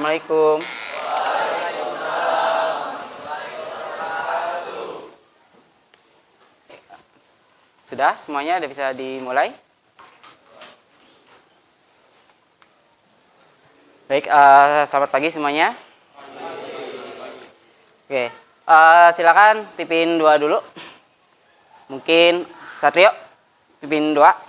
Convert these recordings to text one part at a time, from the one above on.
Assalamualaikum. Sudah semuanya udah bisa dimulai? Baik, selamat pagi semuanya. Oke, silakan pimpin 2 dulu. Mungkin Satrio pimpin 2.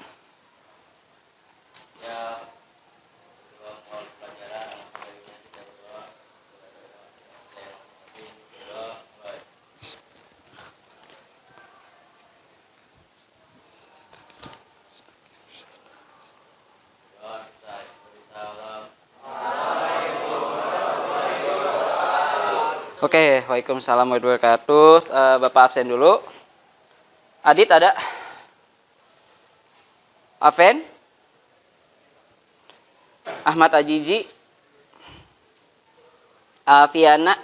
Oke, waalaikumsalam warahmatullahi wabarakatuh. Bapak absen dulu. Adit ada? Aven? Ahmad Ajiji? Aviana?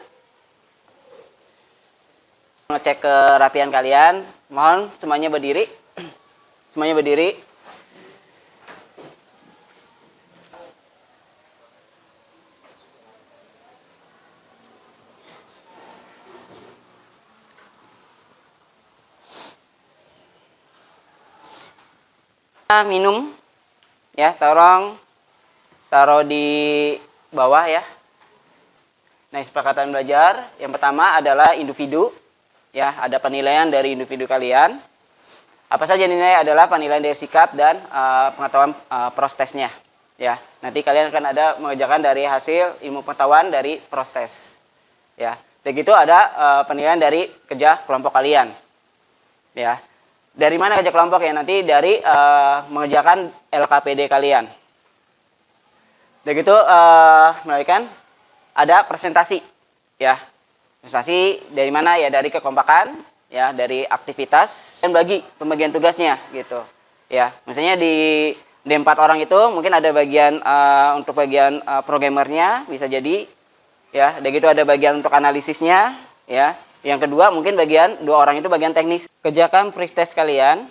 Ngecek kerapian kalian. Mohon semuanya berdiri. Semuanya berdiri. Minum ya, taruh di bawah ya. Nah, kesepakatan belajar yang pertama adalah individu ya, ada penilaian dari individu kalian. Apa saja nilai adalah penilaian dari sikap dan pengetahuan prosesnya ya. Nanti kalian akan ada mengerjakan dari hasil ilmu pengetahuan dari proses ya. Begitu ada penilaian dari kerja kelompok kalian ya. Dari mana kerja kelompok ya? Nanti dari mengerjakan LKPD kalian. Begitu melahirkan ada presentasi ya. Presentasi dari mana ya? Dari kekompakan ya, dari aktivitas dan pembagian tugasnya gitu ya. Misalnya di 4 orang itu mungkin ada bagian untuk bagian programmernya bisa jadi ya. Dan gitu ada bagian untuk analisisnya ya. Yang kedua mungkin bagian 2 orang itu bagian teknis. Kerjakan pre-test kalian.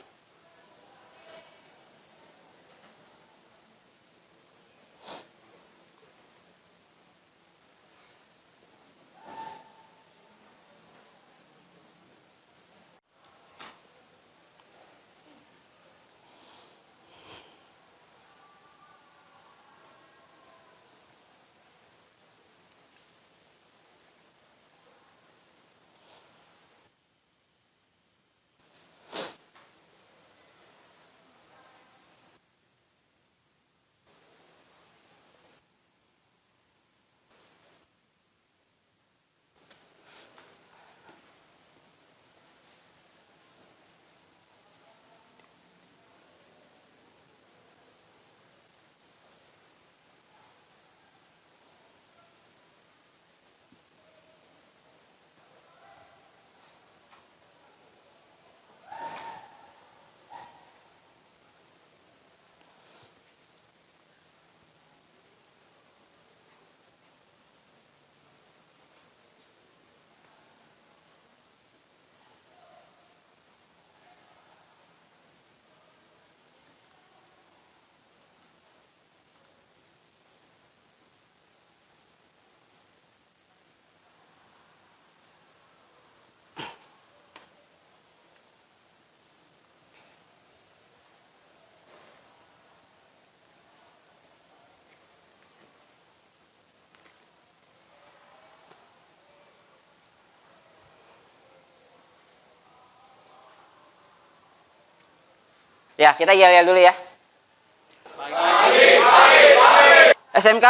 Ya, kita yel-yel dulu ya. SMK?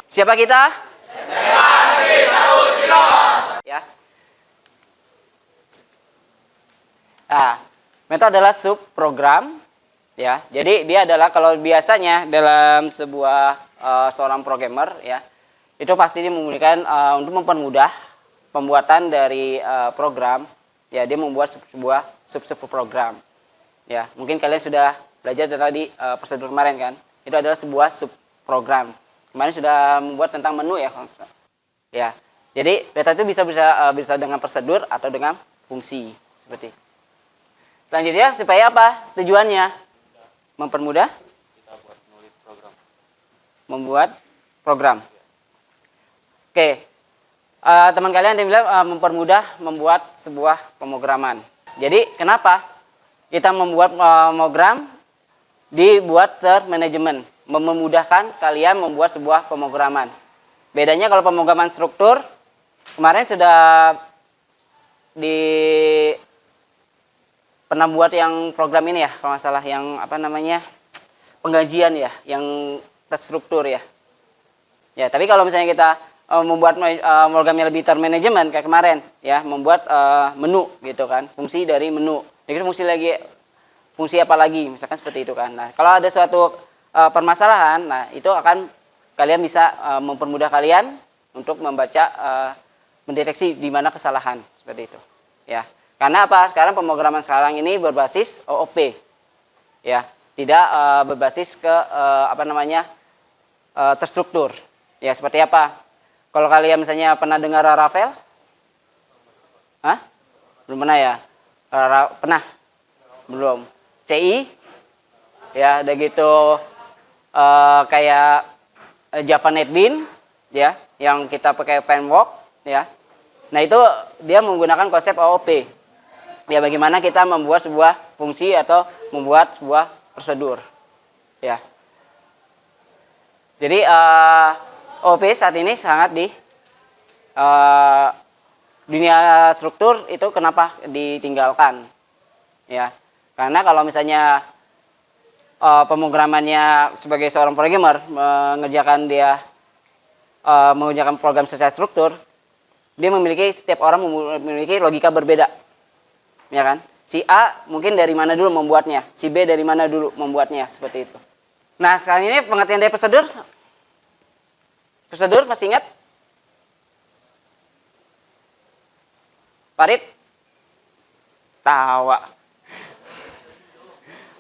Siapa kita? Ya. Nah, metode adalah subprogram ya. Jadi dia adalah kalau biasanya dalam sebuah seorang programmer ya, itu pasti dia memberikan untuk mempermudah pembuatan dari program ya, dia membuat sebuah subprogram ya. Mungkin kalian sudah belajar tadi prosedur kemarin kan, itu adalah sebuah subprogram. Kemarin sudah membuat tentang menu ya. Jadi data itu bisa dengan prosedur atau dengan fungsi seperti itu. Selanjutnya supaya apa tujuannya? Mempermudah kita buat nulis program. membuat program. Oke, teman kalian yang bilang mempermudah membuat sebuah pemrograman. Jadi kenapa kita membuat program dibuat termanajemen, memudahkan kalian membuat sebuah pemrograman. Bedanya kalau pemrograman struktur kemarin sudah pernah buat yang program ini ya, kalau nggak salah yang apa namanya penggajian ya, yang terstruktur ya. Ya, tapi kalau misalnya kita membuat programnya lebih termanajemen kayak kemarin ya, membuat menu gitu kan, fungsi dari menu. Jadi fungsi apa lagi, misalkan seperti itu kan. Nah, kalau ada suatu permasalahan, nah itu akan kalian bisa mempermudah kalian untuk membaca, mendeteksi di mana kesalahan seperti itu. Ya, karena apa? Sekarang pemrograman sekarang ini berbasis OOP, ya, tidak berbasis ke terstruktur. Ya, seperti apa? Kalau kalian misalnya pernah dengar Laravel? Hah? Belum pernah ya? Pernah? Belum. CI? Ya, ada gitu kayak Java NetBeans, ya, yang kita pakai framework, ya. Nah, itu dia menggunakan konsep OOP. Ya, bagaimana kita membuat sebuah fungsi atau membuat sebuah prosedur, ya. Jadi OOP saat ini sangat di dunia struktur itu kenapa ditinggalkan, ya? Karena kalau misalnya pemrogramannya sebagai seorang programmer mengerjakan program secara struktur, dia setiap orang memiliki logika berbeda, ya kan? Si A mungkin dari mana dulu membuatnya, si B dari mana dulu membuatnya, seperti itu. Nah, sekarang ini pengertian dari prosedur. Prosedur masih ingat? Farid? Tawa.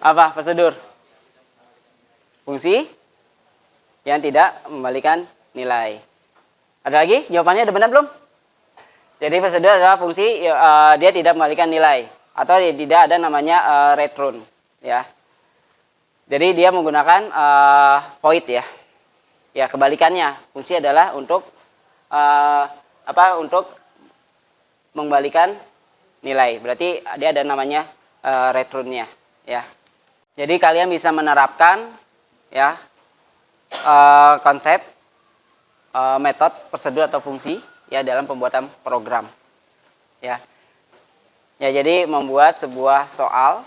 Apa prosedur? Fungsi yang tidak membalikan nilai. Ada lagi? Jawabannya udah benar belum? Jadi prosedur adalah fungsi dia tidak membalikan nilai atau tidak ada namanya return, ya. Jadi dia menggunakan void ya. Ya, kebalikannya. Fungsi adalah untuk untuk mengembalikan nilai. Berarti dia ada namanya return-nya, ya. Jadi kalian bisa menerapkan ya konsep metode, prosedur atau fungsi ya dalam pembuatan program. Ya. Ya, jadi membuat sebuah soal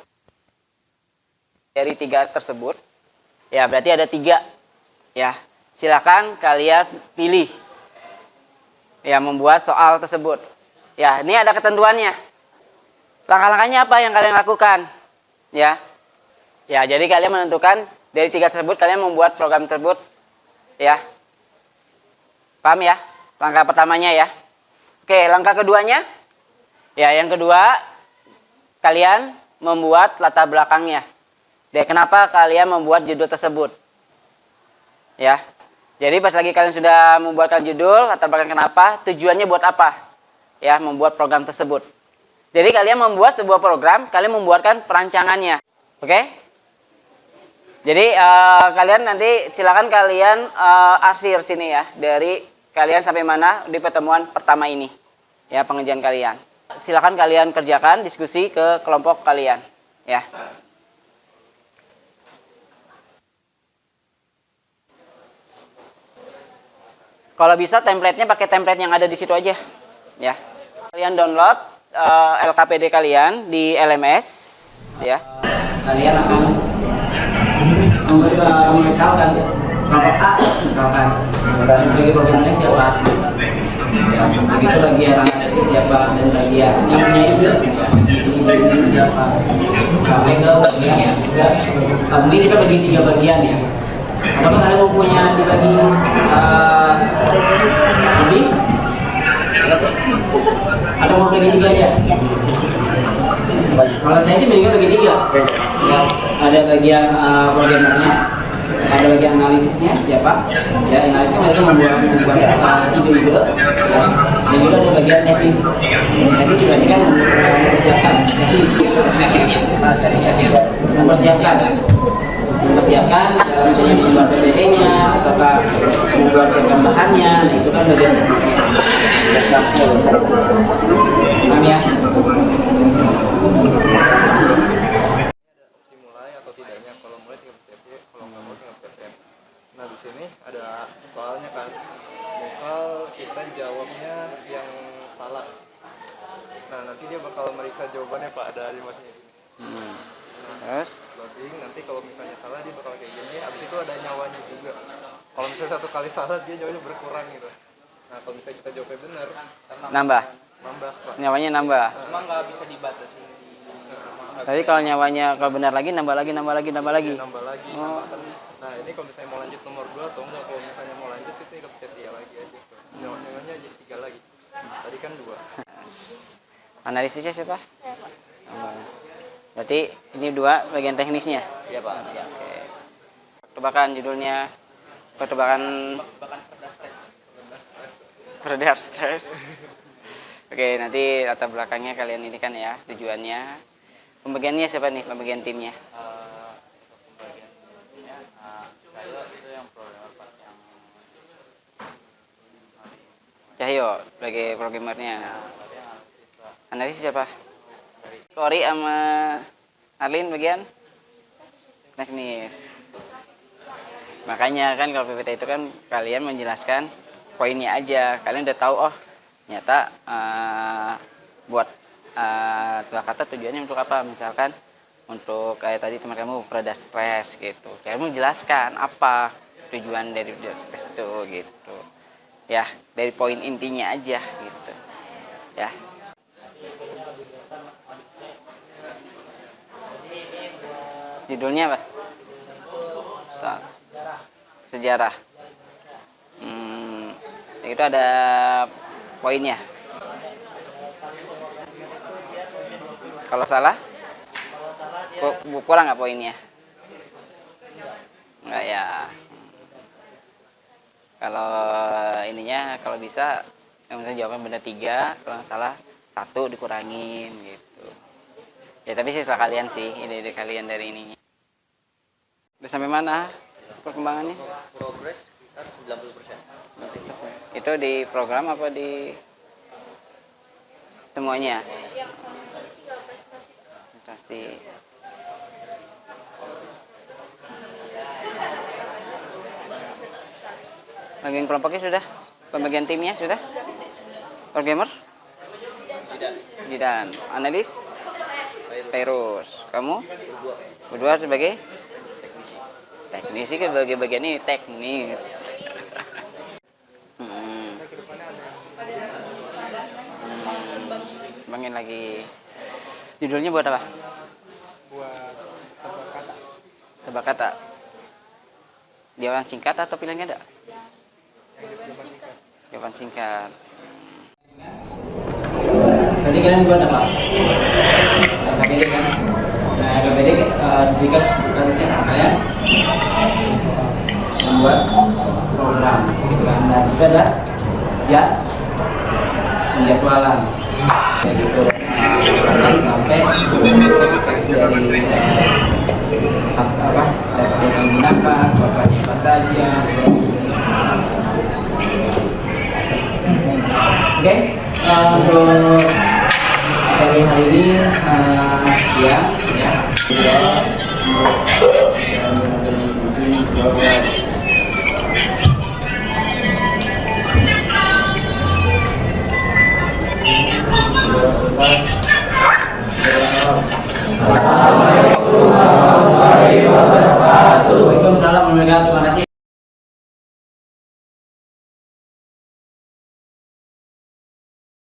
dari 3 tersebut. Ya, berarti ada 3. Ya. Silakan kalian pilih ya membuat soal tersebut. Ya, ini ada ketentuannya. Langkah-langkahnya apa yang kalian lakukan? Ya. Ya, jadi kalian menentukan dari 3 tersebut kalian membuat program tersebut. Ya. Paham ya? Langkah pertamanya ya. Oke, langkah keduanya. Ya, yang kedua kalian membuat latar belakangnya. Dan kenapa kalian membuat judul tersebut? Ya. Jadi pas lagi kalian sudah membuatkan judul, latar belakang kenapa, tujuannya buat apa? Ya, membuat program tersebut. Jadi kalian membuat sebuah program, kalian membuatkan perancangannya. Oke? Jadi kalian nanti silakan kalian arsir sini ya, dari kalian sampai mana di pertemuan pertama ini. Ya, pengerjaan kalian. Silakan kalian kerjakan diskusi ke kelompok kalian, ya. Kalau bisa template-nya pakai template yang ada di situ aja, ya. Kalian download LKPD kalian di LMS, ya. Kalian akan menginstalkan kelompok A, misalkan. Dan sebagai programmernya siapa? Ya, begitu bagian analisis siapa dan bagian yang punya ide, ya. Ini siapa? Sampai ke bagian yang juga. Mungkin kita bagi 3 bagian ya. Atau kalian mau punya dibagi lebih? Ada mau bagi 3 aja? Kalau saya sih mendingan bagi 3. Ya, ada bagian programmernya, ada bagian analisisnya siapa? Ya, analisisnya mereka membuat ide-ide, ya. Dan juga ada bagian teknis. Teknis juga kan mempersiapkan teknis, mempersiapkan. mempersiapkan misalnya membuat PPT-nya ataukah membuat siapkan bahannya, nah itu kan bagian teknisnya. Paham ya? Opsi mulai atau tidaknya, kalau mulai tinggal pencet Y, kalau nggak mau tinggal pencet M. Nah di sini ada soalnya kan, misal kita jawabnya yang salah, nah nanti dia bakal meriksa jawabannya Pak, ada animasinya gini. Terus Loading, nanti kalau misalnya salah dia bakal kayak gini, abis itu ada nyawanya juga. Kalau misalnya satu kali salah dia nyawanya berkurang gitu. Nah kalau misalnya kita jawabnya benar, nambah, Pak. nyawanya nambah. Cuma nggak bisa dibatasi. Tapi kalau nyawanya kalau benar lagi nambah lagi. Ya, nambah lagi. Oh. Nah ini kalau misalnya mau lanjut nomor 2 atau enggak, kalau misalnya mau lanjut itu tinggal pencet iya lagi aja. Nyawanya jadi 3 lagi. Tadi kan 2. Analisisnya siapa? Oh. Berarti ini 2 bagian teknisnya. Iya Pak, siap. Oke. Tebakan judulnya, pertebakan peredar stres. Oke, nanti latar belakangnya kalian ini kan ya, tujuannya. Pembagiannya siapa nih, pembagian timnya? Pembagian timnya, saya itu yang programmer Pak, yang Cahyo sebagai programmernya. tadi yang analisis Pak. Analisis siapa? Kori sama Arlin bagian teknis. Makanya kan kalau PPT itu kan kalian menjelaskan poinnya aja. Kalian udah tahu, oh ternyata buat dua kata tujuannya untuk apa? Misalkan untuk kayak tadi teman kamu pereda stres gitu. Kalian menjelaskan apa tujuan dari pereda stres itu gitu. Ya, dari poin intinya aja gitu. Ya. Judulnya apa? Sejarah. Itu ada poinnya. Kalau salah, kurang nggak poinnya? Enggak ya. Kalau ininya, kalau bisa, yang misalnya jawaban benar 3, kalau nggak salah 1 dikurangin gitu. Ya tapi sih setelah kalian sih, ide-ide kalian dari ininya. Udah sampai mana perkembangannya? Progres sekitar 90%. Itu di program apa di semuanya? Presentasi. Bagian kelompoknya sudah? Pembagian timnya sudah? Programmer? Zidan. Analis? Terus. Kamu? Berdua sebagai? Teknisi ke bagian ini teknis. Bangin lagi. Judulnya buat apa? Buat Tebak kata. Jawaban singkat atau pilihan ganda? Jawaban singkat. Berarti kalian buat apa? KPD kan? Nah, KPD jika tugasnya kalian membuat program, gitu kan? Dan juga ada penjadwalan, kayak gitu. Bahkan sampai spek dari apa data yang menggunakan, softwarenya apa saja. Oke, untuk dari hari ini sekian ya.